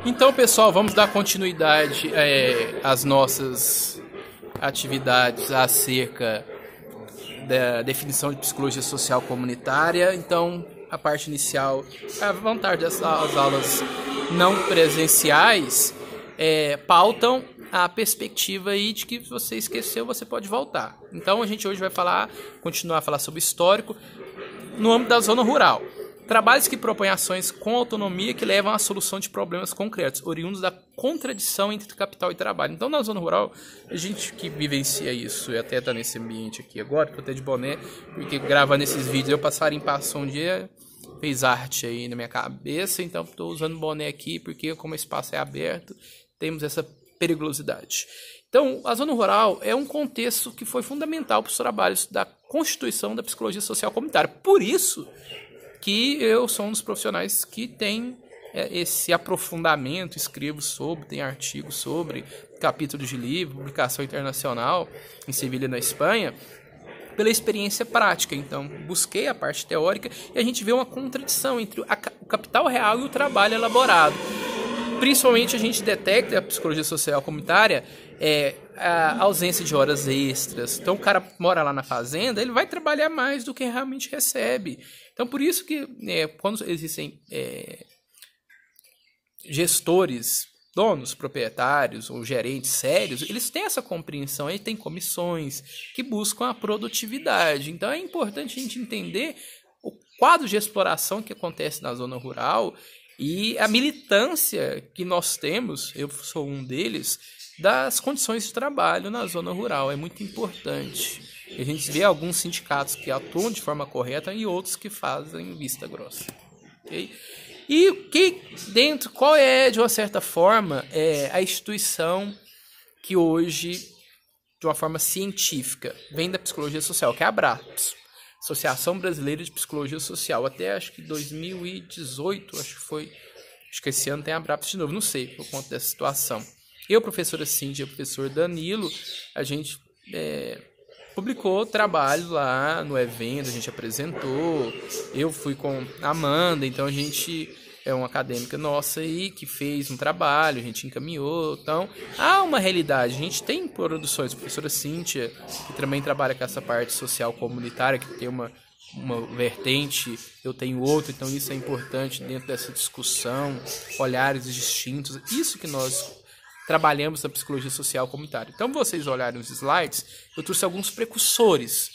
Então, pessoal, vamos dar continuidade às nossas atividades acerca da definição de psicologia social comunitária. Então, a parte inicial, a vantagem dessas aulas não presenciais pautam a perspectiva aí de que se você esqueceu, você pode voltar. Então, a gente hoje vai continuar a falar sobre histórico no âmbito da zona rural. Trabalhos que propõem ações com autonomia que levam à solução de problemas concretos, oriundos da contradição entre capital e trabalho. Então, na zona rural, a gente que vivencia isso, e até está nesse ambiente aqui agora, estou até de boné, porque gravando esses vídeos, eu passarinho passou um dia, fez arte aí na minha cabeça, então estou usando boné aqui, porque como o espaço é aberto, temos essa periculosidade. Então, a zona rural é um contexto que foi fundamental para os trabalhos da constituição da psicologia social comunitária. Por isso que eu sou um dos profissionais que tem esse aprofundamento, escrevo sobre, tem artigos sobre, capítulos de livro, publicação internacional em Sevilha, na Espanha, pela experiência prática. Então, busquei a parte teórica e a gente vê uma contradição entre o capital real e o trabalho elaborado. Principalmente a gente detecta a psicologia social comunitária a ausência de horas extras. Então o cara mora lá na fazenda, ele vai trabalhar mais do que realmente recebe. Então por isso que quando existem gestores, donos, proprietários ou gerentes sérios, eles têm essa compreensão, eles têm comissões que buscam a produtividade. Então é importante a gente entender o quadro de exploração que acontece na zona rural e a militância que nós temos, eu sou um deles, das condições de trabalho na zona rural. É muito importante. A gente vê alguns sindicatos que atuam de forma correta e outros que fazem vista grossa. Okay? E qual é, de uma certa forma, a instituição que hoje, de uma forma científica, vem da psicologia social, que é a ABRAPS. Associação Brasileira de Psicologia Social, até acho que 2018, acho que esse ano tem a ABRAPS de novo, não sei, por conta dessa situação. Eu, professora Cíntia, professor Danilo, a gente publicou trabalho lá no evento, a gente apresentou, eu fui com a Amanda, então a gente é uma acadêmica nossa aí que fez um trabalho, a gente encaminhou, então há uma realidade, a gente tem produções, a professora Cíntia, que também trabalha com essa parte social comunitária, que tem uma vertente, eu tenho outra, então isso é importante dentro dessa discussão, olhares distintos, isso que nós trabalhamos na psicologia social comunitária. Então, vocês olharem os slides, eu trouxe alguns precursores,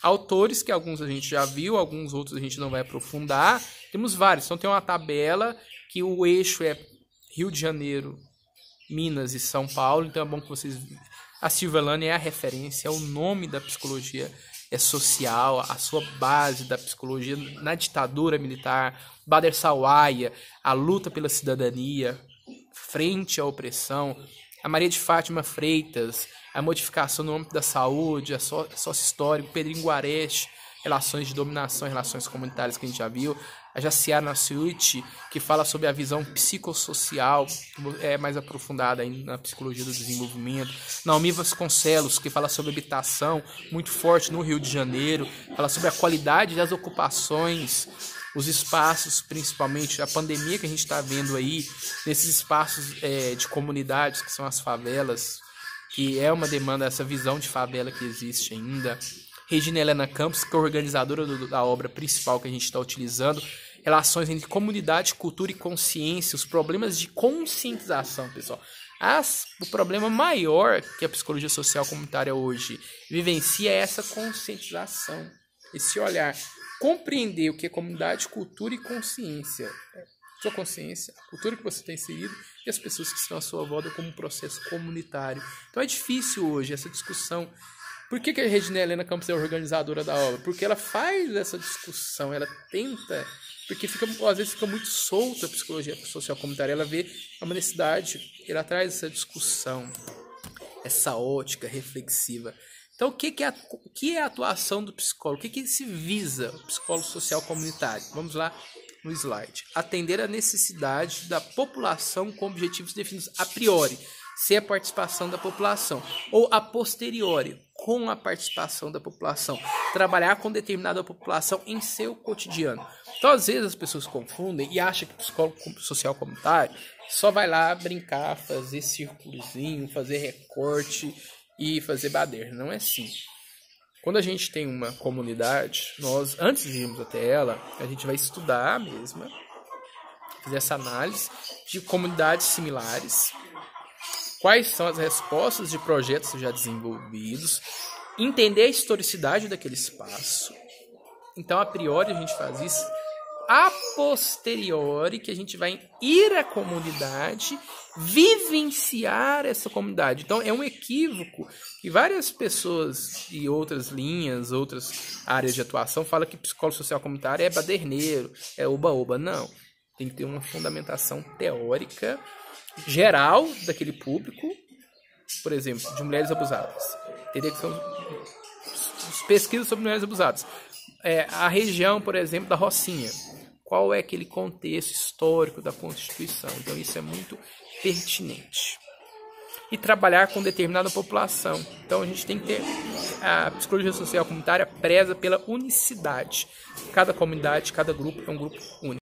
autores que alguns a gente já viu, alguns outros a gente não vai aprofundar, temos vários, então tem uma tabela que o eixo é Rio de Janeiro, Minas e São Paulo, então é bom que vocês... A Silvia Lane é a referência, é o nome da psicologia social, a sua base da psicologia na ditadura militar, Bader Sawaia, a luta pela cidadania, frente à opressão, a Maria de Fátima Freitas, a modificação no âmbito da saúde, a sócio histórico, Pedrinho Guareche, relações de dominação e relações comunitárias que a gente já viu, a Jaciara Nassucci, que fala sobre a visão psicossocial, mais aprofundada aí na psicologia do desenvolvimento, Naomi Vasconcelos, que fala sobre habitação, muito forte no Rio de Janeiro, fala sobre a qualidade das ocupações, os espaços, principalmente a pandemia que a gente está vendo aí, nesses espaços de comunidades, que são as favelas, que é uma demanda, essa visão de favela que existe ainda. Regina Helena Campos, que é organizadora da obra principal que a gente está utilizando, relações entre comunidade, cultura e consciência, os problemas de conscientização, pessoal. O problema maior que a psicologia social comunitária hoje vivencia é essa conscientização, esse olhar. Compreender o que é comunidade, cultura e consciência. Sua consciência, a cultura que você tem inserido e as pessoas que estão à sua volta como um processo comunitário. Então é difícil hoje essa discussão. Por que a Regina Helena Campos é a organizadora da obra? Porque ela faz essa discussão, ela tenta, porque às vezes fica muito solta a psicologia social comunitária, ela vê uma necessidade, ela traz essa discussão, essa ótica reflexiva. Então, o que é a atuação do psicólogo? O que se visa o psicólogo social comunitário? Vamos lá no slide. Atender a necessidade da população com objetivos definidos a priori, sem a participação da população, ou a posteriori, com a participação da população. Trabalhar com determinada população em seu cotidiano. Então, às vezes, as pessoas confundem e acham que o psicólogo social comunitário só vai lá brincar, fazer círculozinho, fazer recorte e fazer baderna. Não é assim. Quando a gente tem uma comunidade, nós, antes de irmos até ela, a gente vai estudar a mesma, fazer essa análise de comunidades similares, quais são as respostas de projetos já desenvolvidos, entender a historicidade daquele espaço. Então, a priori, a gente faz isso. A posteriori, que a gente vai ir à comunidade, vivenciar essa comunidade. Então, é um equívoco que várias pessoas e outras linhas, outras áreas de atuação falam que psicólogo social comunitário é baderneiro, é oba-oba. Não. Tem que ter uma fundamentação teórica geral daquele público, por exemplo, de mulheres abusadas. Teria que ser pesquisas sobre mulheres abusadas. A região, por exemplo, da Rocinha. Qual é aquele contexto histórico da Constituição? Então, isso é muito pertinente. E trabalhar com determinada população. Então, a gente tem que ter... A psicologia social comunitária preza pela unicidade. Cada comunidade, cada grupo é um grupo único.